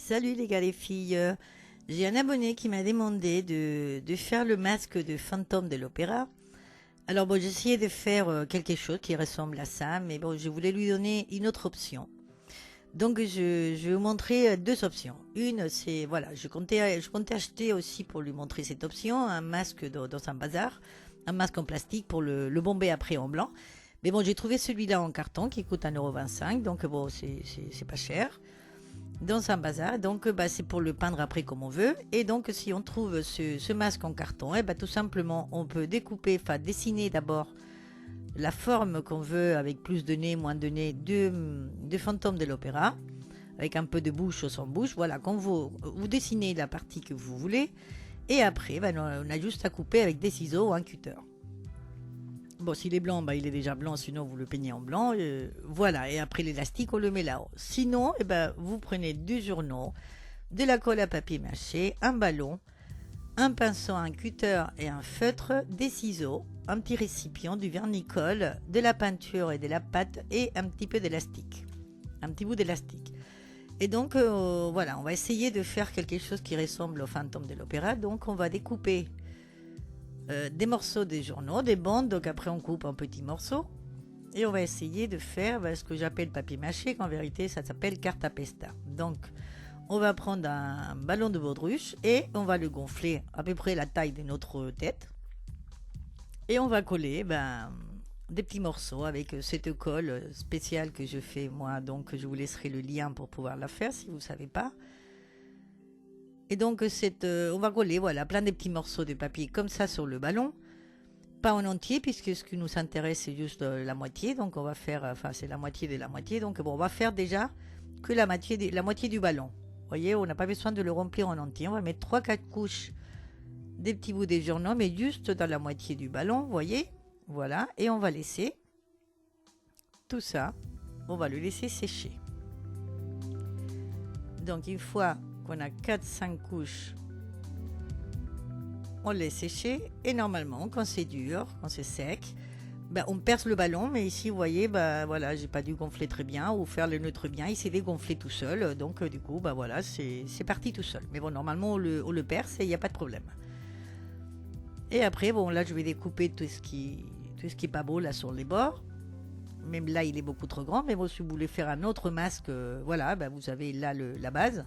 Salut les gars, les filles. J'ai un abonné qui m'a demandé de faire le masque de fantôme de l'opéra. Alors bon, j'ai essayé de faire quelque chose qui ressemble à ça, mais bon, je voulais lui donner une autre option. Donc je vais vous montrer deux options. Une, c'est, voilà, je comptais acheter aussi pour lui montrer cette option, un masque dans un bazar, un masque en plastique pour le bomber après en blanc. Mais bon, j'ai trouvé celui-là en carton qui coûte 1,25 €, donc bon, c'est pas cher dans un bazar. Donc, c'est pour le peindre après comme on veut. Et donc, si on trouve ce masque en carton, tout simplement, on peut découper, enfin dessiner d'abord la forme qu'on veut avec plus de nez, moins de nez de fantôme de l'opéra, avec un peu de bouche ou sans bouche. Voilà, quand vous dessinez la partie que vous voulez. Et après, on a juste à couper avec des ciseaux ou un cutter. Bon, s'il est blanc, il est déjà blanc, sinon vous le peignez en blanc. Voilà, et après l'élastique, on le met là-haut. Sinon, vous prenez du journaux, de la colle à papier mâché, un ballon, un pinceau, un cutter et un feutre, des ciseaux, un petit récipient, du vernis-colle, de la peinture et de la pâte et un petit peu d'élastique. Un petit bout d'élastique. Et donc, voilà, on va essayer de faire quelque chose qui ressemble au fantôme de l'opéra. Donc, on va découper des morceaux des journaux, des bandes, donc après on coupe en petits morceaux. Et on va essayer de faire ce que j'appelle papier mâché, qu'en vérité ça s'appelle cartapesta. Donc on va prendre un ballon de baudruche et on va le gonfler à peu près la taille de notre tête. Et on va coller des petits morceaux avec cette colle spéciale que je fais moi. Donc je vous laisserai le lien pour pouvoir la faire si vous ne savez pas. Et donc on va coller voilà, plein de petits morceaux de papier comme ça sur le ballon. Pas en entier, puisque ce qui nous intéresse, c'est juste la moitié. Donc, on va faire, c'est la moitié de la moitié. Donc, bon, on va faire déjà que la moitié du ballon. Vous voyez, on n'a pas besoin de le remplir en entier. On va mettre 3-4 couches des petits bouts des journaux, mais juste dans la moitié du ballon, vous voyez. Voilà, et on va laisser tout ça, on va le laisser sécher. Donc, une fois qu'on a 4-5 couches, on le laisse sécher. Et normalement, quand c'est dur, quand c'est sec, on perce le ballon. Mais ici, vous voyez, voilà, j'ai pas dû gonfler très bien ou faire le neutre bien. Il s'est dégonflé tout seul. Donc, du coup, voilà, c'est parti tout seul. Mais bon, normalement, on le perce et il n'y a pas de problème. Et après, bon, là, je vais découper tout ce qui est pas beau là sur les bords. Même là, il est beaucoup trop grand. Mais bon, si vous voulez faire un autre masque, voilà, vous avez là la base.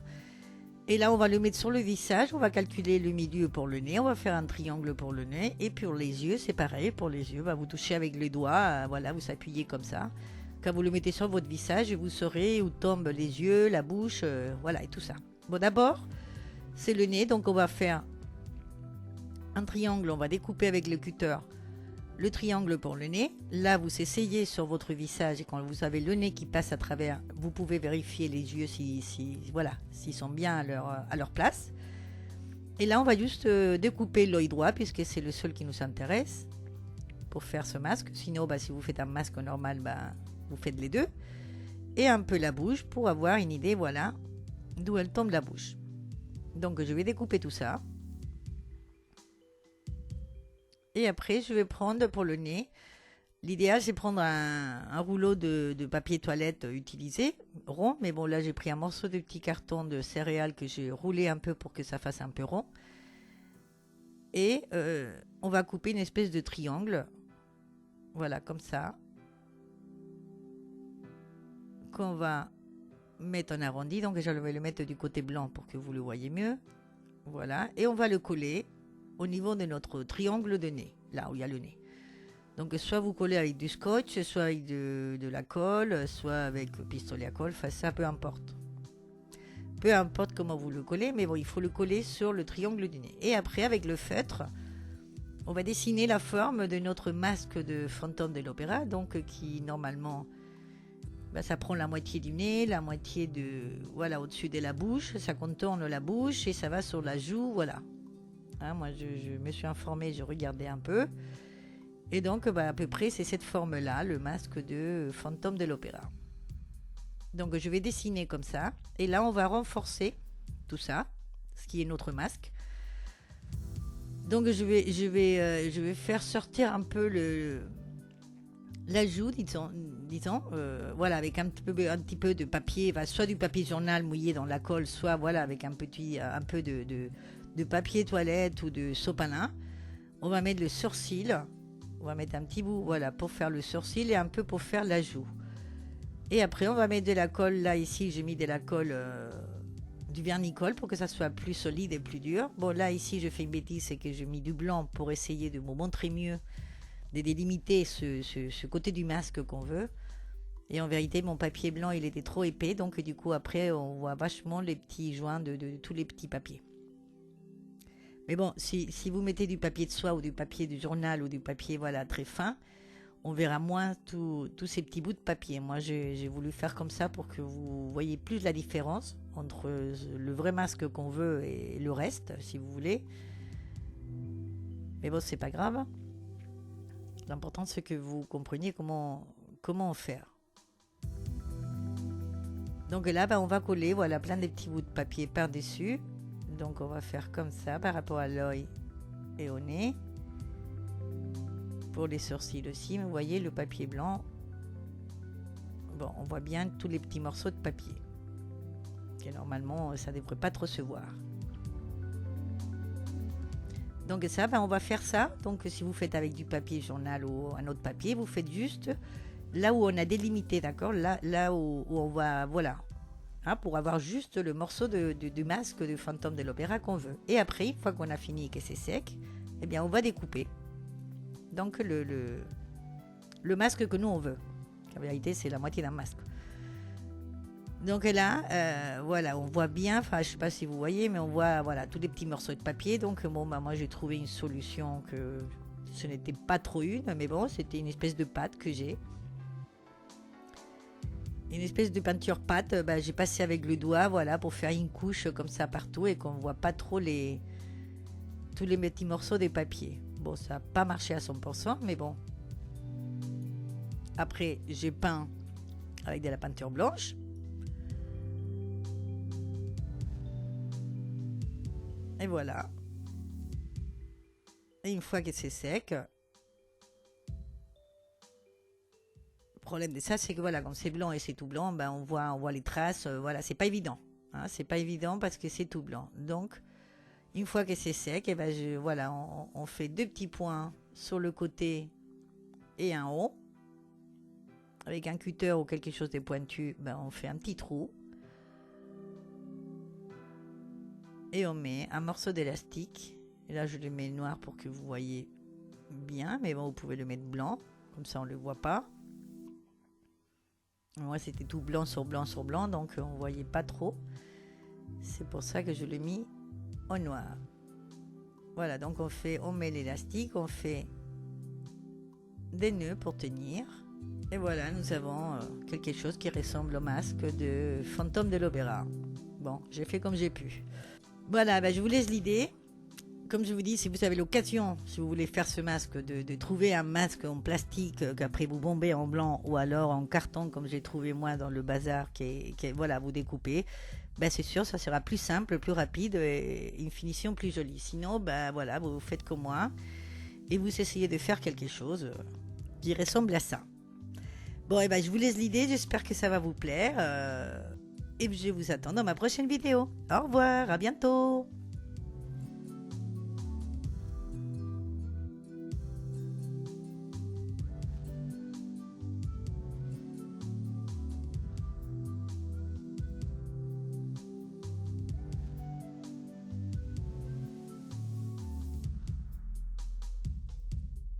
Et là, on va le mettre sur le visage. On va calculer le milieu pour le nez. On va faire un triangle pour le nez. Et pour les yeux, c'est pareil. Pour les yeux, vous touchez avec les doigts. Voilà, vous appuyez comme ça. Quand vous le mettez sur votre visage, vous saurez où tombent les yeux, la bouche, voilà, et tout ça. Bon, d'abord, c'est le nez. Donc, on va faire un triangle. On va découper avec le cutter le triangle pour le nez. Là, vous essayez sur votre visage et quand vous avez le nez qui passe à travers, vous pouvez vérifier les yeux voilà, s'ils sont bien à leur place. Et là, on va juste découper l'œil droit puisque c'est le seul qui nous intéresse pour faire ce masque. Sinon, si vous faites un masque normal, vous faites les deux. Et un peu la bouche pour avoir une idée, voilà, d'où elle tombe la bouche. Donc, je vais découper tout ça. Et après, je vais prendre pour le nez. L'idéal, c'est prendre un rouleau de papier toilette utilisé, rond. Mais bon, là, j'ai pris un morceau de petit carton de céréales que j'ai roulé un peu pour que ça fasse un peu rond. Et on va couper une espèce de triangle. Voilà, comme ça. Qu'on va mettre en arrondi. Donc, je vais le mettre du côté blanc pour que vous le voyez mieux. Voilà. Et on va le coller au niveau de notre triangle de nez, là où il y a le nez. Donc soit vous collez avec du scotch, soit avec de la colle, soit avec pistolet à colle, ça peu importe. Peu importe comment vous le collez, mais bon, il faut le coller sur le triangle du nez. Et après, avec le feutre, on va dessiner la forme de notre masque de fantôme de l'opéra, donc qui normalement, ça prend la moitié du nez, la moitié voilà, au-dessus de la bouche, ça contourne la bouche et ça va sur la joue, voilà. Hein, moi, je me suis informée, je regardais un peu. Et donc, à peu près, c'est cette forme-là, le masque de fantôme de l'opéra. Donc, je vais dessiner comme ça. Et là, on va renforcer tout ça, ce qui est notre masque. Donc, je vais faire sortir un peu l'ajout, voilà, avec un petit peu de papier, soit du papier journal mouillé dans la colle, soit voilà, avec un peu de papier toilette ou de sopalin. On va mettre le sourcil, on va mettre un petit bout, voilà, pour faire le sourcil et un peu pour faire l'ajout. Et après, on va mettre de la colle, là, ici, j'ai mis de la colle, du vernis-colle pour que ça soit plus solide et plus dur. Bon, là, ici, je fais une bêtise, c'est que j'ai mis du blanc pour essayer de me montrer mieux, de délimiter ce côté du masque qu'on veut. Et en vérité, mon papier blanc, il était trop épais. Donc, du coup, après, on voit vachement les petits joints de tous les petits papiers. Mais bon, si vous mettez du papier de soie ou du papier du journal ou du papier voilà, très fin, on verra moins tous ces petits bouts de papier. Moi, j'ai voulu faire comme ça pour que vous voyez plus la différence entre le vrai masque qu'on veut et le reste, si vous voulez. Mais bon, c'est pas grave. L'important, c'est que vous compreniez comment faire. Donc là, on va coller voilà, plein de petits bouts de papier par-dessus. Donc on va faire comme ça par rapport à l'œil et au nez. Pour les sourcils aussi, vous voyez le papier blanc. Bon, on voit bien tous les petits morceaux de papier. Et normalement, ça ne devrait pas trop se voir. Donc ça, on va faire ça. Donc si vous faites avec du papier journal ou un autre papier, vous faites juste là où on a délimité, d'accord, là où on va, voilà. Hein, pour avoir juste le morceau du masque de fantôme de l'opéra qu'on veut. Et après, une fois qu'on a fini et que c'est sec, eh bien, on va découper. Donc, le masque que nous, on veut. En vérité, c'est la moitié d'un masque. Donc là, voilà, on voit bien, enfin, je ne sais pas si vous voyez, mais on voit voilà, tous les petits morceaux de papier. Donc, bon, moi, j'ai trouvé une solution que ce n'était pas trop une, mais bon, c'était une espèce de pâte que j'ai. Une espèce de peinture pâte, j'ai passé avec le doigt, voilà, pour faire une couche comme ça partout et qu'on ne voit pas trop tous les petits morceaux des papiers. Bon, ça n'a pas marché à 100%, mais bon. Après, j'ai peint avec de la peinture blanche. Et voilà. Et une fois que c'est sec, problème de ça, c'est que voilà, quand c'est blanc et c'est tout blanc, on voit les traces. Voilà, c'est pas évident. Hein, c'est pas évident parce que c'est tout blanc. Donc, une fois que c'est sec, et voilà, on fait 2 petits points sur le côté et un haut. Avec un cutter ou quelque chose de pointu, on fait un petit trou. Et on met un morceau d'élastique. Et là, je le mets noir pour que vous voyez bien. Mais bon, vous pouvez le mettre blanc. Comme ça, on ne le voit pas. Moi, c'était tout blanc sur blanc sur blanc, donc on ne voyait pas trop. C'est pour ça que je l'ai mis au noir. Voilà, donc on met l'élastique, on fait des nœuds pour tenir. Et voilà, nous avons quelque chose qui ressemble au masque de fantôme de l'opéra. Bon, j'ai fait comme j'ai pu. Voilà, je vous laisse l'idée. Comme je vous dis, si vous avez l'occasion, si vous voulez faire ce masque, de trouver un masque en plastique qu'après vous bombez en blanc ou alors en carton comme j'ai trouvé moi dans le bazar, voilà, vous découpez, c'est sûr, ça sera plus simple, plus rapide et une finition plus jolie. Sinon, voilà, vous faites comme moi et vous essayez de faire quelque chose qui ressemble à ça. Bon, je vous laisse l'idée, j'espère que ça va vous plaire et je vous attends dans ma prochaine vidéo. Au revoir, à bientôt.